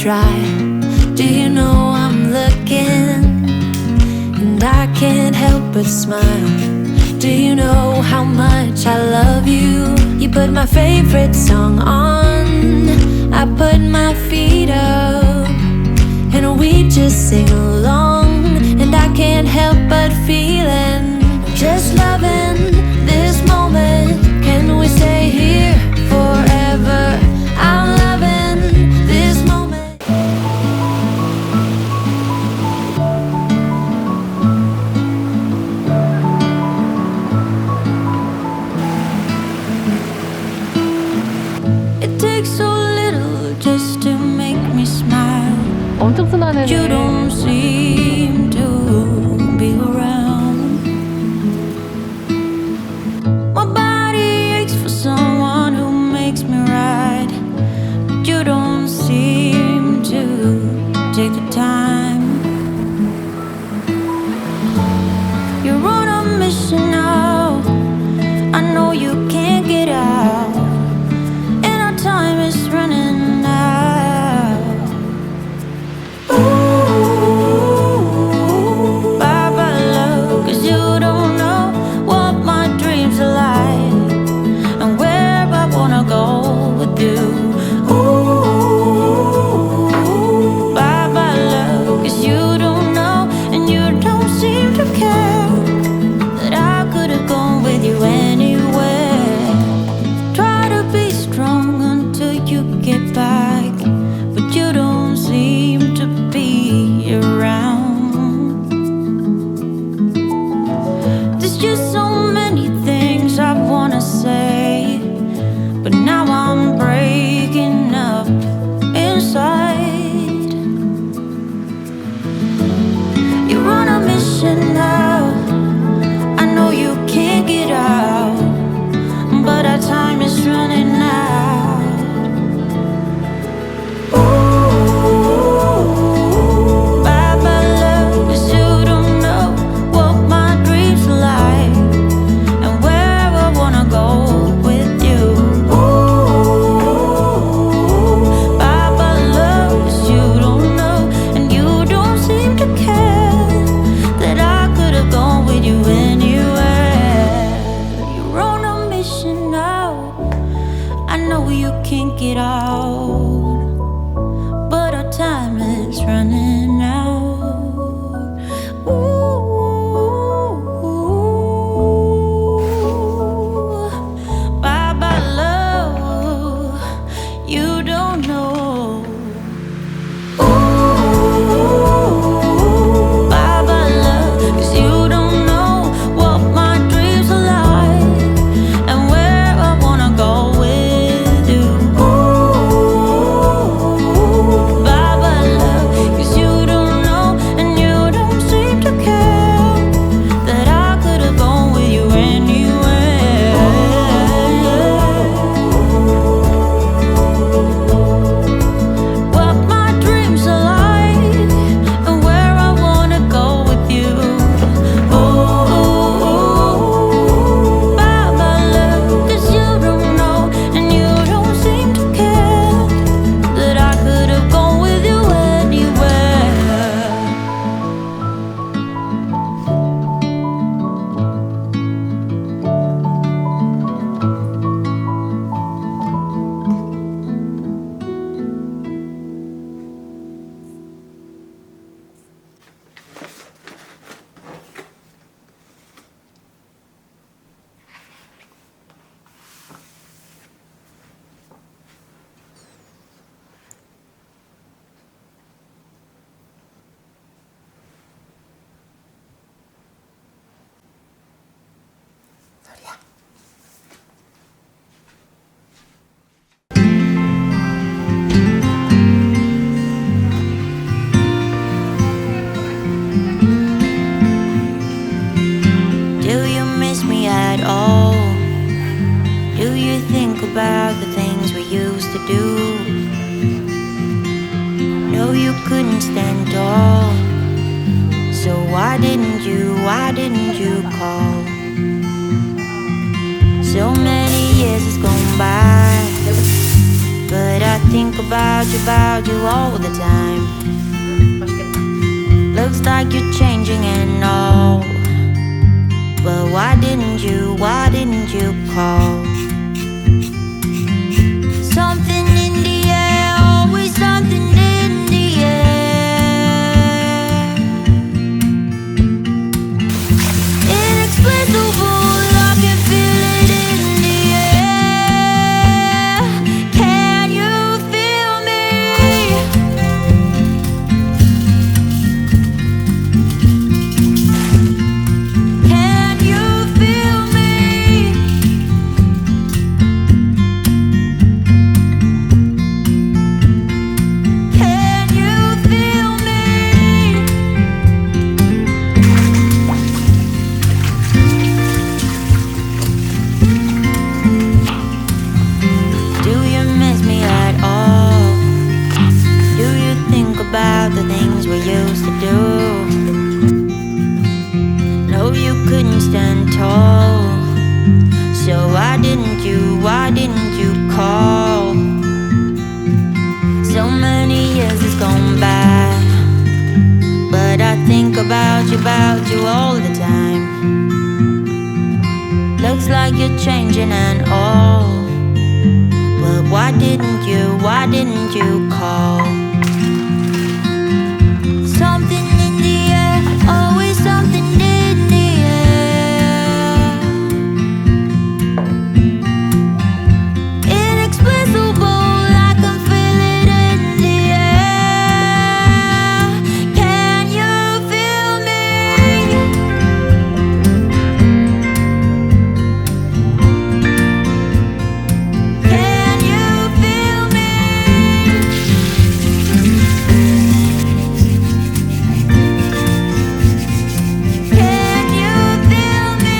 try. Do you know I'm looking? And I can't help but smile. Do you know how much I love you? You put my favorite song on, I put my feet up, and we just sing along. And I can't help but feeling, just loving this moment. Can we stay here forever? I'm loving this moment. It takes so little just to make me smile. 엄청 순하네. You don't seem to be around. My body aches for someone who makes me right, but you don't seem to take the time. You're on a mission now, I know you can't get out, and our time is running out. Ooh, bye-bye love, 'cause you don't know what my dreams are like, and where I wanna go with you. Ooh, bye-bye love, 'cause you don't know, and you don't seem to care, that I could have gone with you anywhere. Try to be strong until you get back, but you don't seem to be around. There's just so many things I wanna say, but now I'm breaking up inside. You're on a mission now, I know you can't get out, but our time is running out. Ooh, bye-bye love, 'cause you don't know what my dreams are like, and where I wanna go with you. Ooh, bye-bye love, 'cause you don't know, and you don't seem to care, that I could have gone with you anywhere. You're on a mission now, I know you can't get out, but our time is running out. Ooh, bye-bye love, you don't know. Ooh, bye-bye love, 'cause you don't know what my dreams are like, and where I wanna go with you. Ooh, bye-bye love, 'cause you don't know, and you don't seem to care, that I could have gone with you anywhere. What my dreams are like, and where I wanna go with you. Ooh, bye-bye love, 'cause you don't know, and you don't seem to care, that I could have gone with you anywhere. Do you miss me at all? Do you think about the things we used to do? No, you couldn't stand tall, so why didn't you call? So many years has gone by, but I think about you all the time. Looks like you're changing and all, but why didn't you call? Something in the air, always something in the air. Inexplicable, I can feel it in the air. Can you feel me? Can you feel me? Can you feel me? Do you miss me at all? Do you think about the things we used to do? No, you couldn't stand tall, so why didn't you call? So many years has gone by, but I think about you all the time. Looks like you're changing and all, but why didn't you call? Something in the air, always something in the air. Inexplicable, I can feel it in the air. Can you feel me? Can you feel me? Can you feel me?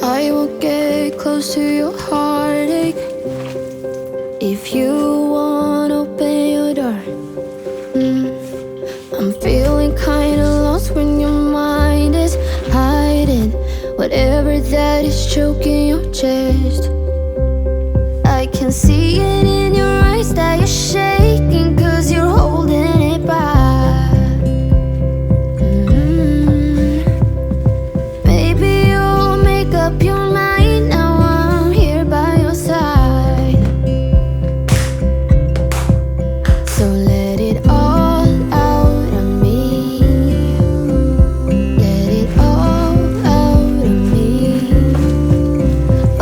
I will get close to your heartache if you wanna open your door. I'm feeling kinda lost when your mind is hiding whatever that is choking your chest. I can see it in your eyes that you're shaking 'cause you're holding it back. Maybe you'll make up your mind now. I'm here by your side. So let it all out of me. Let it all out of me.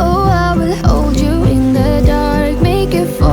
Oh, I will hold you in the dark, make it fall.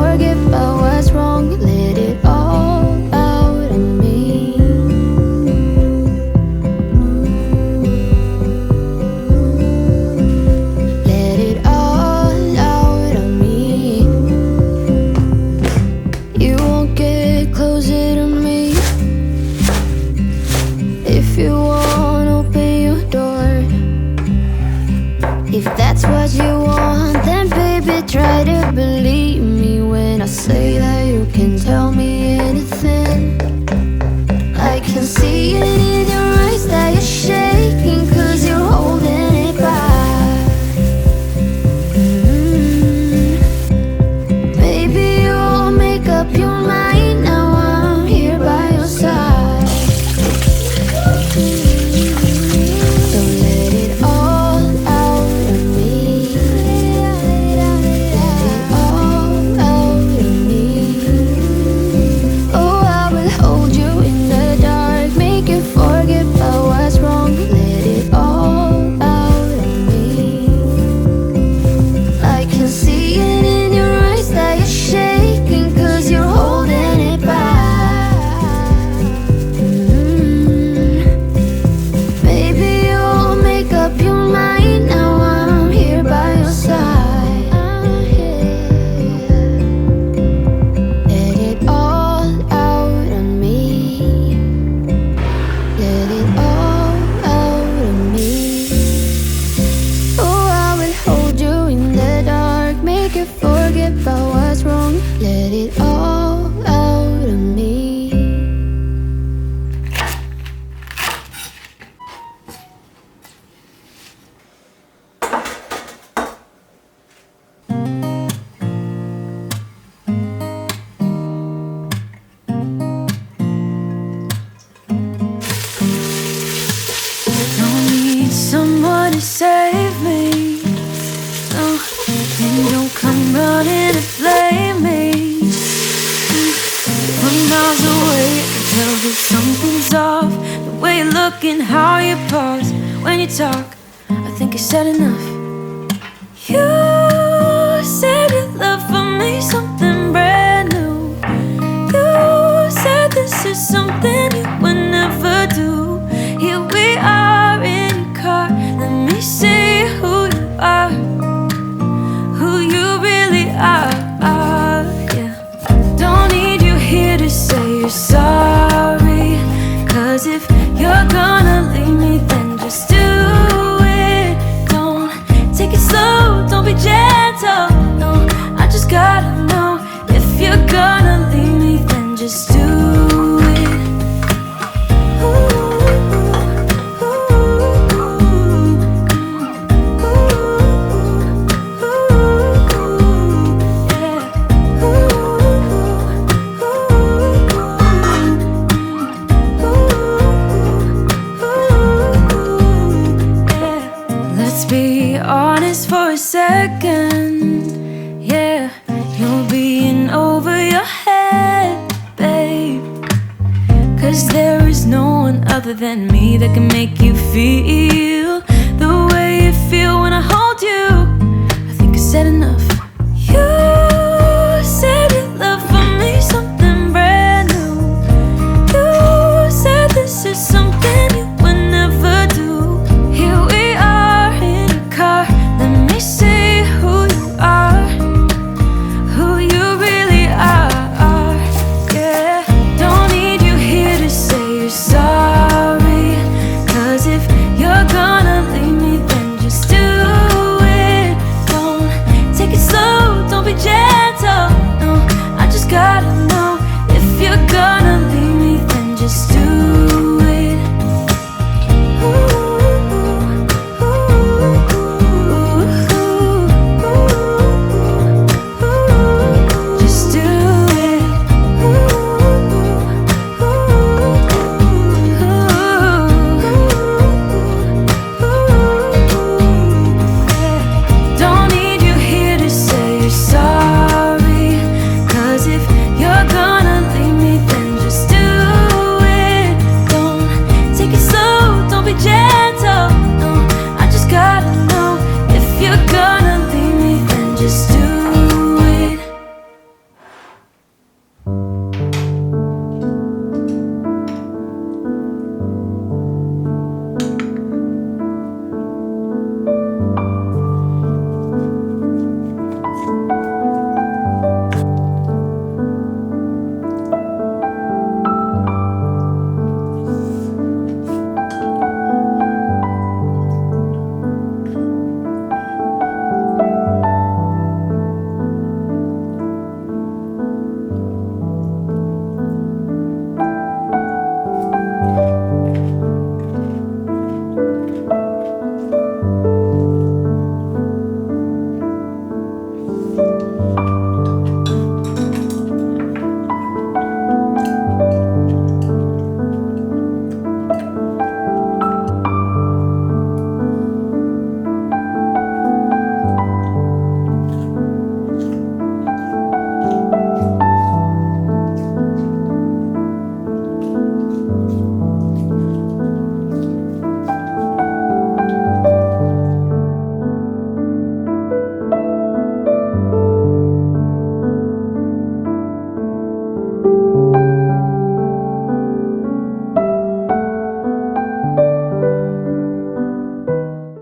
And don't come running to blame me. From miles away, I can tell that something's off. The way you look and how you pause when you talk, I think you said enough. You